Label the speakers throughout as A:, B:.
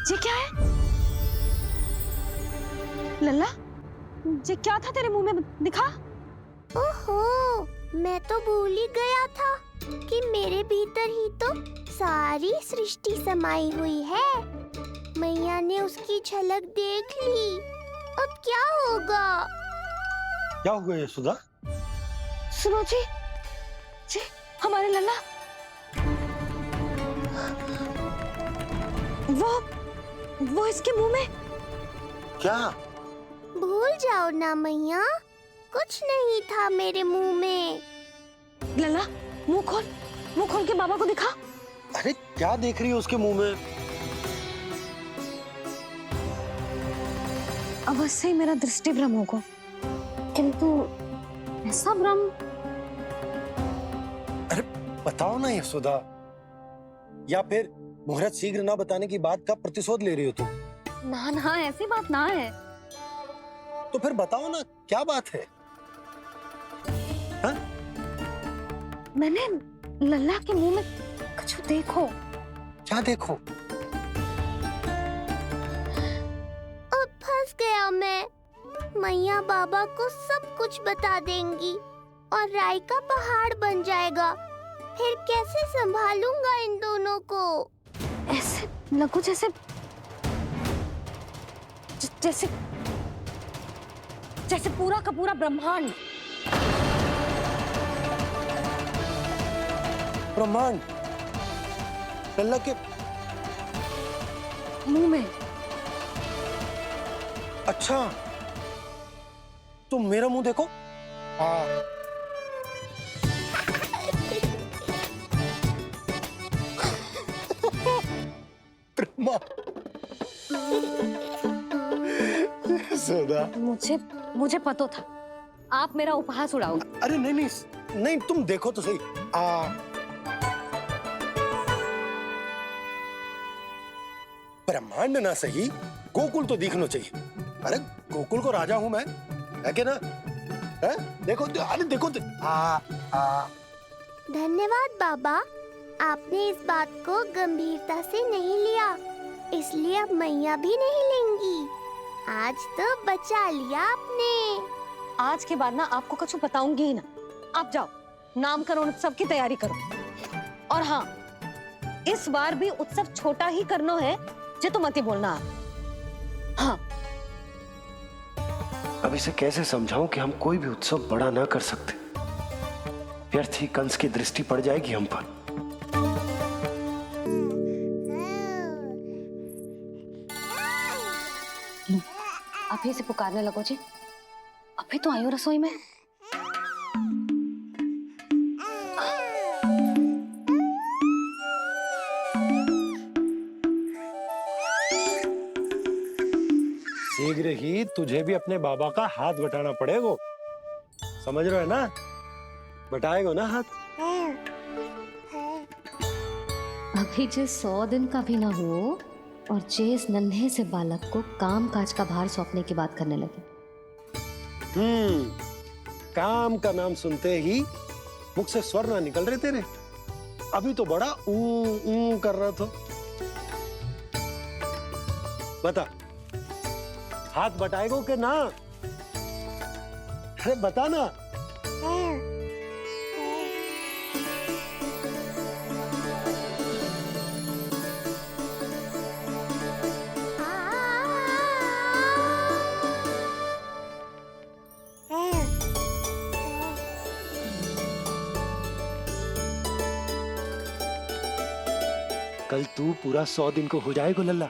A: ये क्या है लल्ला? ये क्या था तेरे मुंह में, दिखा।
B: ओहो, मैं तो भूल ही गया था कि मेरे भीतर ही तो सारी सृष्टि समाई हुई है। मैया ने उसकी झलक देख ली। अब क्या होगा?
C: क्या हुआ यशोदा?
A: सुनो जी, जी हमारे लल्ला वो इसके मुंह में।
C: क्या?
B: भूल जाओ ना मैया, कुछ नहीं था मेरे मुंह में।
A: लल्ला मुंह खोल के बाबा को दिखा।
C: अरे क्या देख रही है उसके मुंह में?
A: अवश्य ही मेरा दृष्टि भ्रम होगा, किंतु ऐसा भ्रम।
C: अरे बताओ ना यशोदा, या फिर मुहूर्त शीघ्र ना बताने की बात का प्रतिशोध ले रही हो तुम?
A: ना ना, ऐसी बात ना है।
C: तो फिर बताओ ना क्या बात है? हा?
A: मैंने लल्ला के मुंह में कुछ देखो।
C: क्या देखो?
B: अब फंस गया मैं। मैया बाबा को सब कुछ बता देंगी और राय का पहाड़ बन जाएगा। फिर कैसे संभालूंगा इन दोनों को?
A: ऐसे लगो जैसे जैसे जैसे पूरा का पूरा ब्रह्मांड।
C: ब्रह्मांड लल्ला के
A: मुंह में।
C: अच्छा, तुम मेरा मुंह देखो। ब्रह्मा यशोदा,
A: मुझे पता था आप मेरा उपहास उड़ाओगे।
C: अरे नहीं नहीं नहीं, तुम देखो तो सही। ब्रह्मांड ना सही, गोकुल तो दिखना चाहिए। अरे गोकुल को राजा हूं मैं, है कि ना? है? देखो अरे देखो
B: धन्यवाद बाबा, आपने इस बात को गंभीरता से नहीं लिया, इसलिए अब मैया भी नहीं लेंगी। आज तो बचा लिया आपने।
A: आज के बाद ना आपको कुछ बताऊंगी ही ना। आप जाओ, नामकरण उत्सव की तैयारी करो। और हाँ, इस बार भी उत्सव छोटा ही करना है, जे तो मत ही बोलना। हाँ।
D: अब इसे कैसे समझाऊं कि हम कोई भी उत्सव बड़ा ना कर सकते? व्यर्थ ही कंस की दृष्टि पड़ जाएगी हम पर।
A: अभी से पुकारने लगो जी, अभी तो आई हो रसोई में।
C: शीघ्र ही तुझे भी अपने बाबा का हाथ बटाना पड़ेगा, समझ रहे हो ना? बटाएगा ना हाथ?
A: अभी जो 100 दिन का भी ना हो और जिस नन्हे से बालक को काम काज का भार सौंपने की बात करने लगे।
C: काम का नाम सुनते ही मुख से स्वर ना निकल रहे तेरे। अभी तो बड़ा ऊ कर रहा था। बता, हाथ बटाएगो के ना? अरे बता ना।
D: कल तू पूरा 100 दिन को हो जाएगा लल्ला।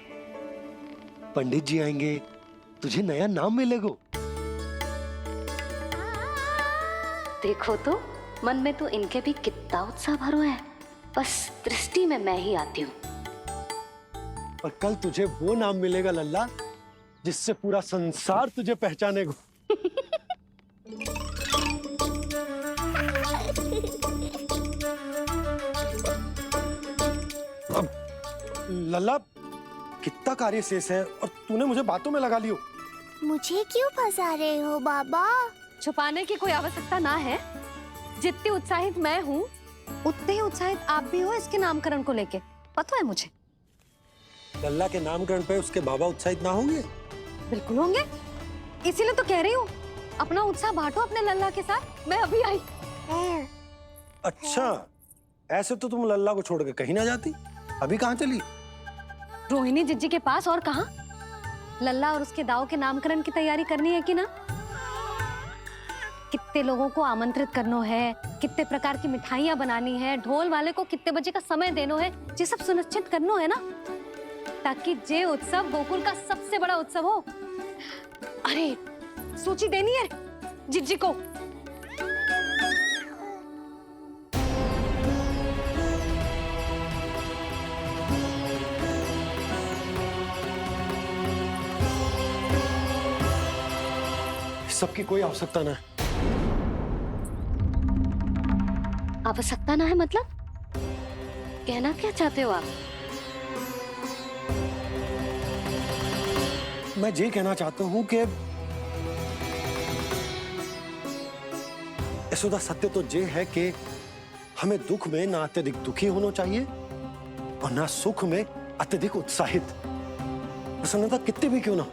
D: पंडित जी आएंगे, तुझे नया नाम मिलेगा।
A: देखो तो मन में तो इनके भी कितना उत्साह भरो है, बस दृष्टि में मैं ही आती हूँ।
C: और कल तुझे वो नाम मिलेगा लल्ला जिससे पूरा संसार तुझे पहचानेगा। अब लल्ला, कितना कार्य शेष है और तूने मुझे बातों में लगा लियो।
B: मुझे क्यों फंसा रहे हो बाबा?
A: छुपाने की कोई आवश्यकता ना है। जितनी उत्साहित मैं हूँ, उतने ही उत्साहित आप भी हो इसके नामकरण को लेके, पता है मुझे।
C: लल्ला के नामकरण पे उसके बाबा उत्साहित ना होंगे?
A: बिल्कुल होंगे, इसीलिए तो कह रही हूँ अपना उत्साह बांटो अपने लल्ला के साथ। मैं अभी आई।
C: अच्छा, ऐसे तो तुम लल्ला को छोड़ के कहीं ना जाती। अभी कहाँ चली?
A: रोहिणी जिज्जी के पास, और कहाँ। लल्ला और उसके दाऊ के नामकरण की तैयारी करनी है कि ना। कितने लोगों को आमंत्रित करना है, कितने प्रकार की मिठाइयां बनानी है, ढोल वाले को कितने बजे का समय देना है, ये सब सुनिश्चित करना है ना, ताकि जे उत्सव गोकुल का सबसे बड़ा उत्सव हो। अरे सूची देनी है जिज्जी को।
C: सबकी कोई आवश्यकता ना है।
A: आवश्यकता ना है मतलब? कहना क्या चाहते हो आप?
C: मैं ये कहना चाहता हूं कि यशोदा, सत्य तो ये है कि हमें दुख में ना अत्यधिक दुखी होना चाहिए और ना सुख में अत्यधिक उत्साहित। प्रसन्नता कितनी भी क्यों ना,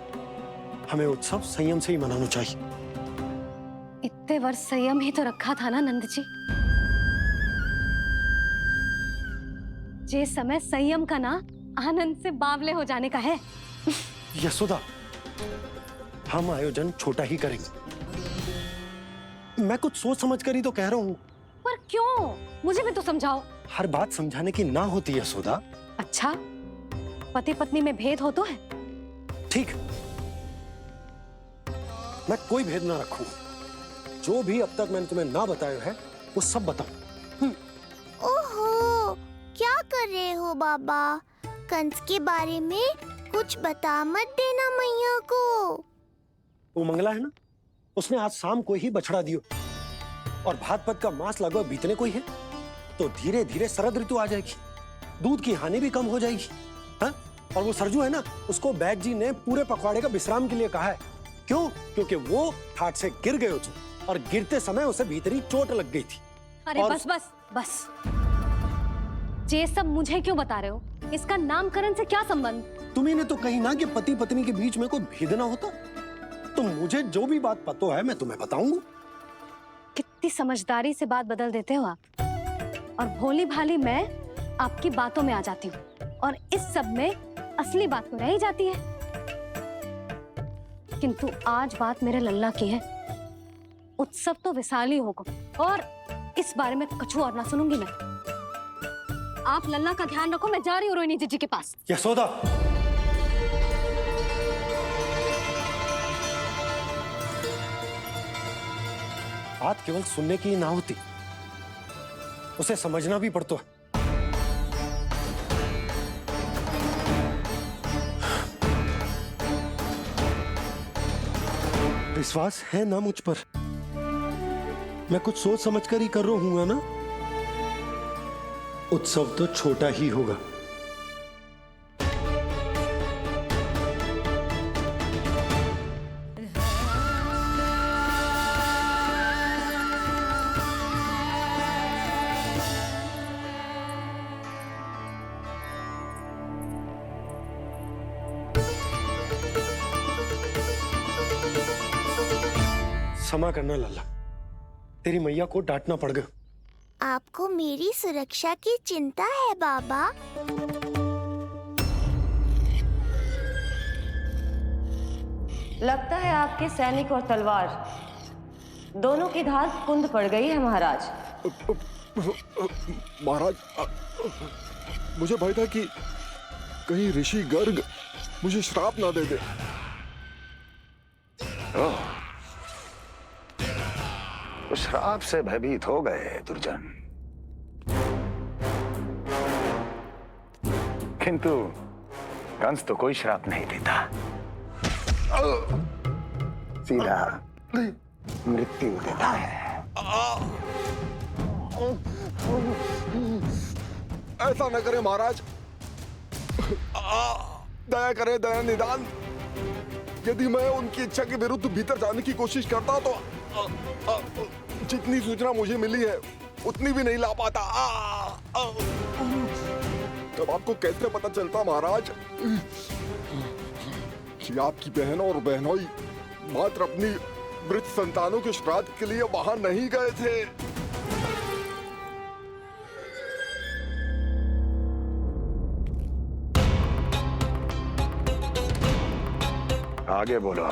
C: हमें उत्सव संयम से ही मनाना चाहिए।
A: इतने वर्ष संयम ही तो रखा था ना नंद जी। ये समय संयम का ना आनंद से बावले हो जाने का है।
C: यशोदा, हम आयोजन छोटा ही करेंगे। मैं कुछ सोच समझ कर ही तो कह रहा हूँ।
A: पर क्यों? मुझे भी तो समझाओ।
C: हर बात समझाने की ना होती यशोदा।
A: अच्छा, पति पत्नी में भेद हो तो है?
C: ठीक, मैं कोई भेद ना रखूं। जो भी अब तक मैंने तुम्हें ना बताया है वो सब बताऊं।
B: ओहो, क्या कर रहे हो बाबा? कंस के बारे में कुछ बता मत देना मैया को।
C: वो मंगला है ना, उसने आज शाम को ही बछड़ा दियो और भाद्रपद का मास लगभग बीतने को ही है, तो धीरे धीरे शरद ऋतु आ जाएगी, दूध की हानि भी कम हो जाएगी। हाँ? और वो सरजू है ना, उसको बैद जी ने पूरे पखवाड़े का विश्राम के लिए कहा है। क्यों? क्योंकि वो ठाट से गिर गए थे और गिरते समय उसे भीतरी चोट लग गई थी।
A: अरे
C: और...
A: बस बस बस, ये सब मुझे क्यों बता रहे हो? इसका नामकरण से क्या संबंध?
C: तुम्ही ने तो कही ना कि पति पत्नी के बीच में कोई भेद ना होता, तो मुझे जो भी बात पता है मैं तुम्हें बताऊंगा।
A: कितनी समझदारी से बात बदल देते हो आप, और भोली भाली मैं आपकी बातों में आ जाती हूँ, और इस सब में असली बात तो रह ही जाती है। किंतु आज बात मेरे लल्ला की है। उत्सव तो विशाल ही होगा, और इस बारे में कछु और ना सुनूंगी मैं। आप लल्ला का ध्यान रखो, मैं जा रही हूँ रोहिणी जीजी के पास।
C: यशोदा, बात केवल सुनने की ना होती, उसे समझना भी पड़ता है। विश्वास है ना मुझ पर? मैं कुछ सोच समझ कर ही कर रहा हूँ ना। उत्सव तो छोटा ही होगा। क्षमा करना लल्ला, तेरी मैया को डांटना पड़ गया।
B: आपको मेरी सुरक्षा की चिंता है बाबा?
E: लगता है आपके सैनिक और तलवार दोनों की धार कुंद पड़ गई है महाराज।
F: महाराज, मुझे भय था कि कहीं ऋषि गर्ग मुझे श्राप ना दे दे।
G: तो श्राप से भयभीत हो गए दुर्जन, किंतु कंस तो कोई श्राप नहीं देता, सीधा मृत्यु देता है।
F: ऐसा न करे महाराज, दया करे, दया निदान। यदि मैं उनकी इच्छा के विरुद्ध भीतर जाने की कोशिश करता तो जितनी सूचना मुझे मिली है उतनी भी नहीं ला पाता। तब आपको कैसे पता चलता महाराज कि आपकी बहन और बहनोई मात्र अपनी मृत संतानों के श्राद्ध के लिए वहां नहीं गए थे?
G: आगे बोलो।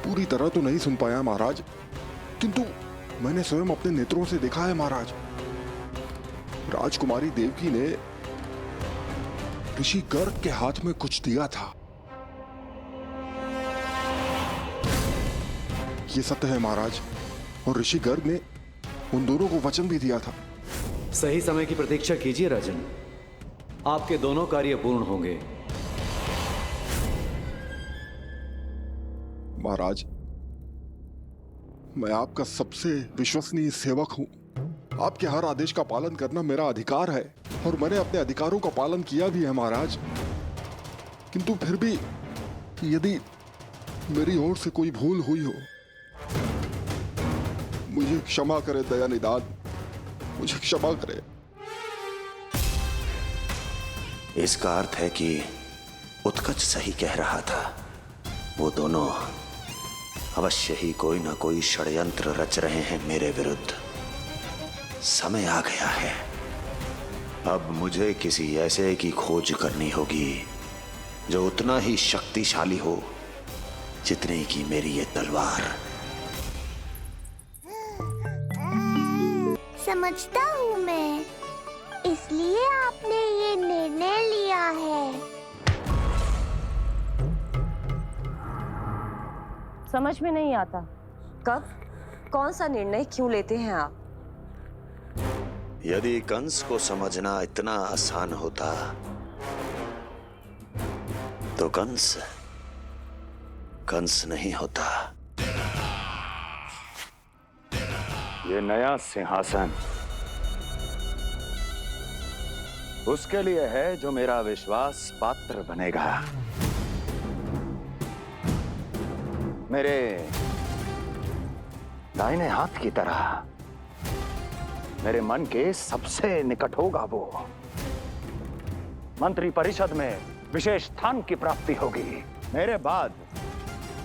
F: पूरी तरह तो नहीं सुन पाया महाराज, किंतु मैंने स्वयं अपने नेत्रों से देखा है महाराज। राजकुमारी देवकी ने ऋषि गर्ग के हाथ में कुछ दिया था। ये सत्य है महाराज, और ऋषि गर्ग ने उन दोनों को वचन भी दिया था।
H: सही समय की प्रतीक्षा कीजिए राजन, आपके दोनों कार्य पूर्ण होंगे।
F: महाराज, मैं आपका सबसे विश्वसनीय सेवक हूं। आपके हर आदेश का पालन करना मेरा अधिकार है, और मैंने अपने अधिकारों का पालन किया भी है महाराज। किंतु फिर भी यदि मेरी ओर से कोई भूल हुई हो, मुझे क्षमा करे दया निदान, मुझे क्षमा करे।
G: इसका अर्थ है कि उत्कच सही कह रहा था। वो दोनों अवश्य ही कोई ना कोई षड्यंत्र रच रहे हैं मेरे विरुद्ध। समय आ गया है, अब मुझे किसी ऐसे की खोज करनी होगी जो उतना ही शक्तिशाली हो जितनी की मेरी ये तलवार।
B: समझता हूँ मैं, इसलिए आपने ये निर्णय लिया है।
E: समझ में नहीं आता, कब कौन सा निर्णय क्यों लेते हैं आप?
G: यदि कंस को समझना इतना आसान होता तो कंस नहीं होता। ये नया सिंहासन उसके लिए है जो मेरा विश्वास पात्र बनेगा। मेरे दाहिने हाथ की तरह मेरे मन के सबसे निकट होगा वो। मंत्री परिषद में विशेष स्थान की प्राप्ति होगी। मेरे बाद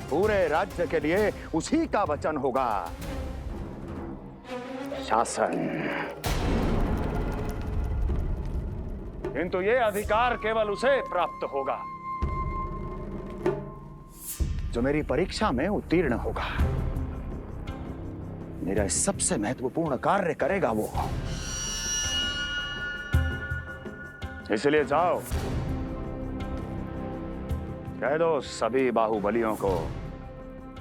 G: पूरे राज्य के लिए उसी का वचन होगा। शासन। किंतु ये अधिकार केवल उसे प्राप्त होगा जो मेरी परीक्षा में उत्तीर्ण होगा। मेरा सबसे महत्वपूर्ण कार्य करेगा वो। इसलिए जाओ, कह दो सभी बाहुबलियों को,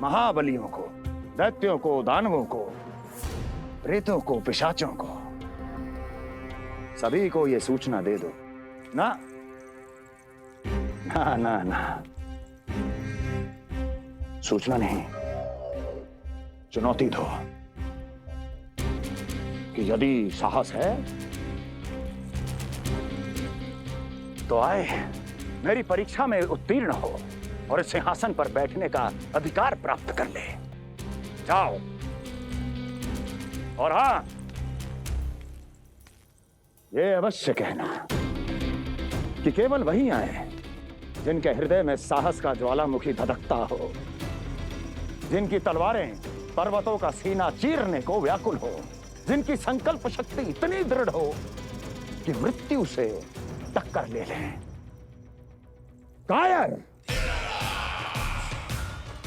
G: महाबलियों को, दैत्यों को, दानवों को, प्रेतों को, पिशाचों को, सभी को ये सूचना दे दो। ना ना ना ना, सूचना नहीं, चुनौती दो कि यदि साहस है तो आए, मेरी परीक्षा में उत्तीर्ण हो और इस सिंहासन पर बैठने का अधिकार प्राप्त कर ले। जाओ। और हां, ये अवश्य कहना कि केवल वही आए जिनके हृदय में साहस का ज्वालामुखी धधकता हो, जिनकी तलवारें पर्वतों का सीना चीरने को व्याकुल हो, जिनकी संकल्प शक्ति इतनी दृढ़ हो कि मृत्यु से टक्कर ले लें। कायर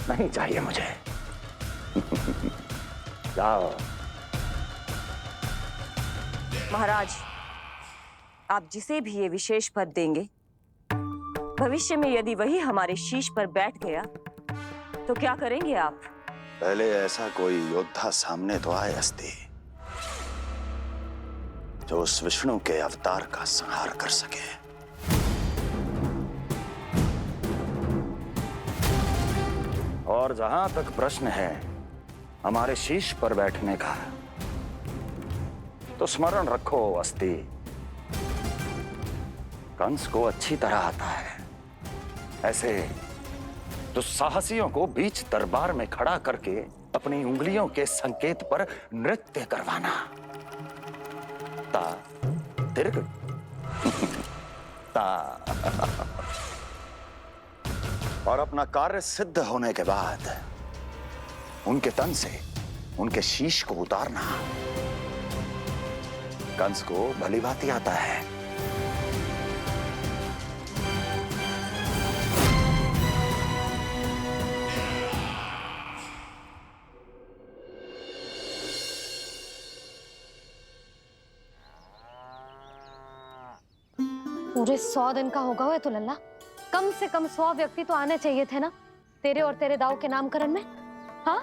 G: नहीं चाहिए मुझे। जाओ।
E: महाराज, आप जिसे भी ये विशेष पद देंगे, भविष्य में यदि वही हमारे शीश पर बैठ गया तो क्या करेंगे आप?
G: पहले ऐसा कोई योद्धा सामने तो आए अस्ति, जो उस विष्णु के अवतार का संहार कर सके। और जहां तक प्रश्न है हमारे शीश पर बैठने का, तो स्मरण रखो अस्ति, कंस को अच्छी तरह आता है ऐसे दुस्साहसियों को बीच दरबार में खड़ा करके अपनी उंगलियों के संकेत पर नृत्य करवाना। दीर्घ ता। और अपना कार्य सिद्ध होने के बाद उनके तन से उनके शीश को उतारना कंस को भली भांति आता है।
A: पूरे 100 दिन का होगा हुआ तो लल्ला, कम से कम 100 व्यक्ति तो आने चाहिए थे ना तेरे और तेरे दाऊ के नामकरण में। हाँ,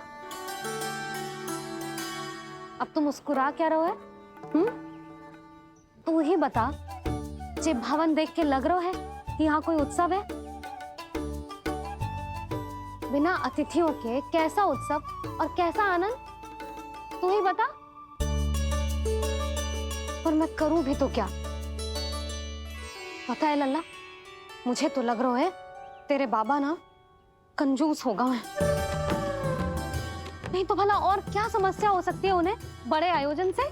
A: अब तुम मुस्कुरा क्या रहो है? तू ही बता, जे भवन देख के लग रहा है कि यहाँ कोई उत्सव है? बिना अतिथियों के कैसा उत्सव और कैसा आनंद, तू ही बता। पर मैं करूं भी तो क्या? पता है लल्ला, मुझे तो लग रहा है तेरे बाबा ना कंजूस होगा है। नहीं तो भला और क्या समस्या हो सकती है उन्हें बड़े आयोजन से?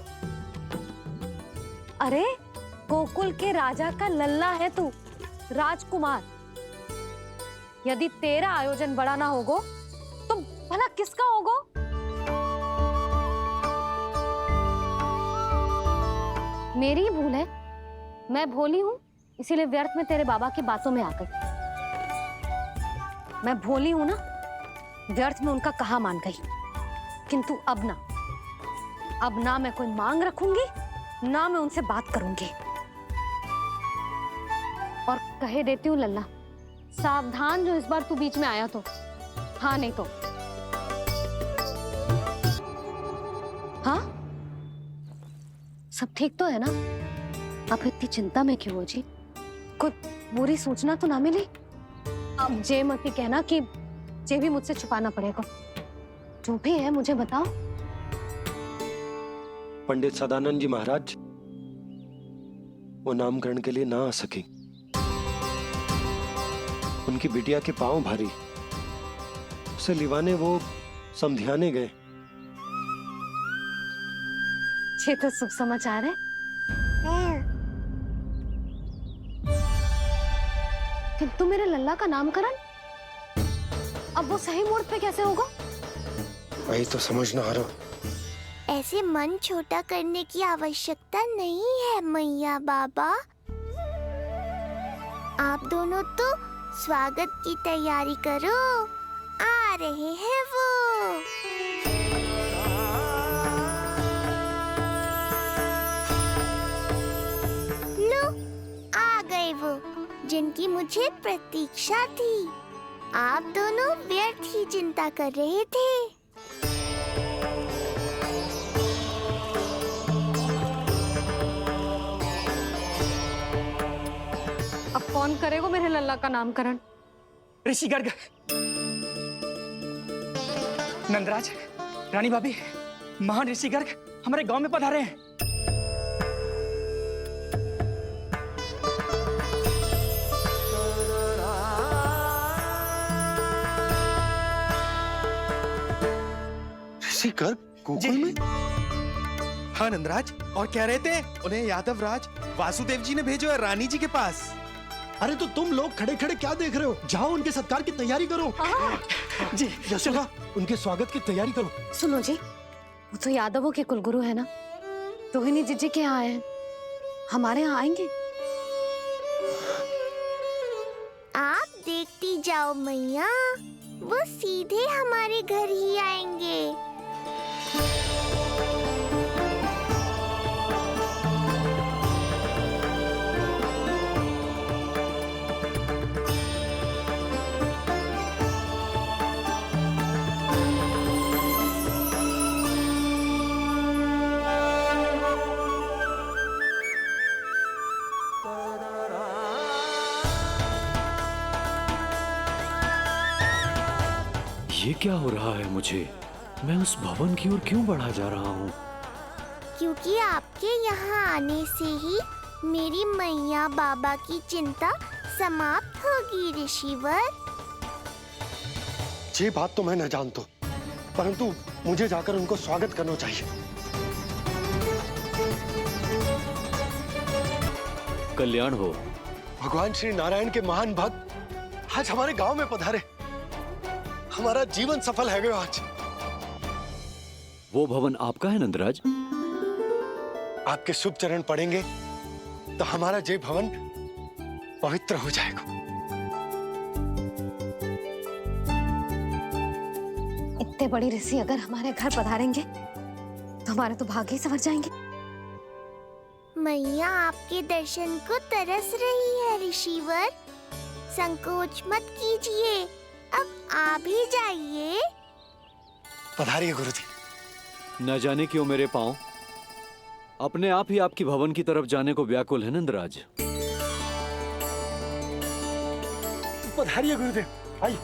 A: अरे गोकुल के राजा का लल्ला है तू, राजकुमार। यदि तेरा आयोजन बड़ा ना होगो तो भला किसका होगो? मेरी भूल है, मैं भोली हूं, इसीलिए व्यर्थ में तेरे बाबा की बातों में आ गई। मैं भोली हूं ना, व्यर्थ में उनका कहा मान गई। किंतु अब ना मैं कोई मांग रखूंगी, ना मैं उनसे बात करूंगी। और कहे देती हूँ लल्ला, सावधान जो इस बार तू बीच में आया तो। हाँ नहीं तो हाँ, सब ठीक तो है ना? आप इतनी चिंता में क्यों हो जी? कोई बुरी सूचना तो ना मिली? अब जे मत कहना कि जे भी मुझसे छुपाना पड़ेगा। जो भी है मुझे बताओ।
D: पंडित सदानंद जी महाराज वो नामकरण के लिए ना आ सके। उनकी बिटिया के पांव भारी, उसे लिवाने वो समझाने गए।
A: ये तो शुभ समाचार है। किंतु मेरे लल्ला का नामकरण अब वो सही मुहूर्त पे कैसे होगा?
C: वही तो समझ ना आ रहा।
B: ऐसे मन छोटा करने की आवश्यकता नहीं है मैया बाबा। आप दोनों तो स्वागत की तैयारी करो, आ रहे हैं वो। लो, आ गए वो जिनकी मुझे प्रतीक्षा थी। आप दोनों व्यर्थ ही चिंता कर रहे थे।
A: अब कौन करेगा मेरे लल्ला का नामकरण?
I: ऋषि गर्ग, नंदराज, रानी भाभी, महान ऋषि गर्ग हमारे गांव में पधारे हैं।
C: ऋषि गर्ग गोकुल में?
J: हाँ नंदराज, और कह रहे थे उन्हें यादव राज वासुदेव जी ने भेजो है रानी जी के पास।
C: अरे तो तुम लोग खड़े खड़े क्या देख रहे हो? जाओ उनके सत्कार की तैयारी करो।
I: जी
C: यशोदा, उनके स्वागत की तैयारी करो।
A: सुनो जी, वो तो यादवों के कुलगुरु है ना, रोहिणी जीजी के यहाँ आए हैं, हमारे यहाँ आएंगे।
B: आप देखती जाओ मैया, वो सीधे हमारे घर ही आएंगे।
H: ये क्या हो रहा है मुझे? मैं उस भवन की ओर क्यों बढ़ा जा रहा हूँ?
B: क्योंकि आपके यहाँ आने से ही मेरी मैया बाबा की चिंता समाप्त होगी ऋषिवर।
C: ये बात तो मैं न जानता, परंतु मुझे जाकर उनको स्वागत करना चाहिए।
H: कल्याण हो।
D: भगवान श्री नारायण के महान भक्त आज हमारे गांव में पधारे। हमारा जीवन सफल है गयो आज।
H: वो भवन आपका है नंदराज?
D: आपके शुभ चरण पड़ेंगे तो हमारा जय भवन पवित्र हो जाएगा।
A: इतने बड़ी ऋषि अगर हमारे घर पधारेंगे तो हमारे तो भाग्य ही संवर जाएंगे।
B: मैया आपके दर्शन को तरस रही है ऋषिवर। संकोच मत कीजिए, अब आप ही जाइए।
D: पधारिए गुरुजी।
H: न जाने क्यों मेरे पांव अपने आप ही आपकी भवन की तरफ जाने को व्याकुल है नंदराज।
D: पधारिए गुरुदेव, आइए।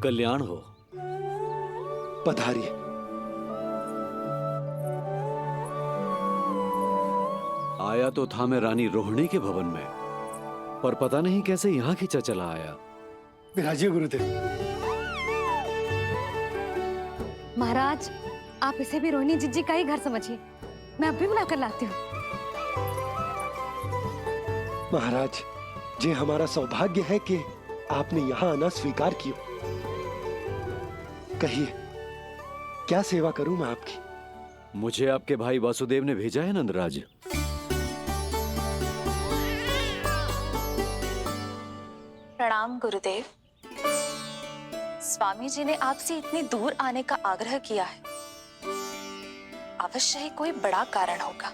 H: कल्याण हो।
D: पधारिए।
H: आया तो था मैं रानी रोहिणी के भवन में, पर पता नहीं कैसे यहाँ खींचा चला आया।
D: विराजिए गुरुदेव।
A: महाराज, आप इसे भी रोहिणी जिज्जी का ही घर समझिए। मैं अब भी बुला कर लाती हूँ।
D: महाराज, ये हमारा सौभाग्य है कि आपने यहाँ आना स्वीकार किया। कहिए, क्या सेवा करूं मैं आपकी?
H: मुझे आपके भाई वासुदेव ने भेजा है नंदराज।
K: प्रणाम गुरुदेव। स्वामी जी ने आपसे इतनी दूर आने का आग्रह किया है। अवश्य ही कोई बड़ा कारण होगा।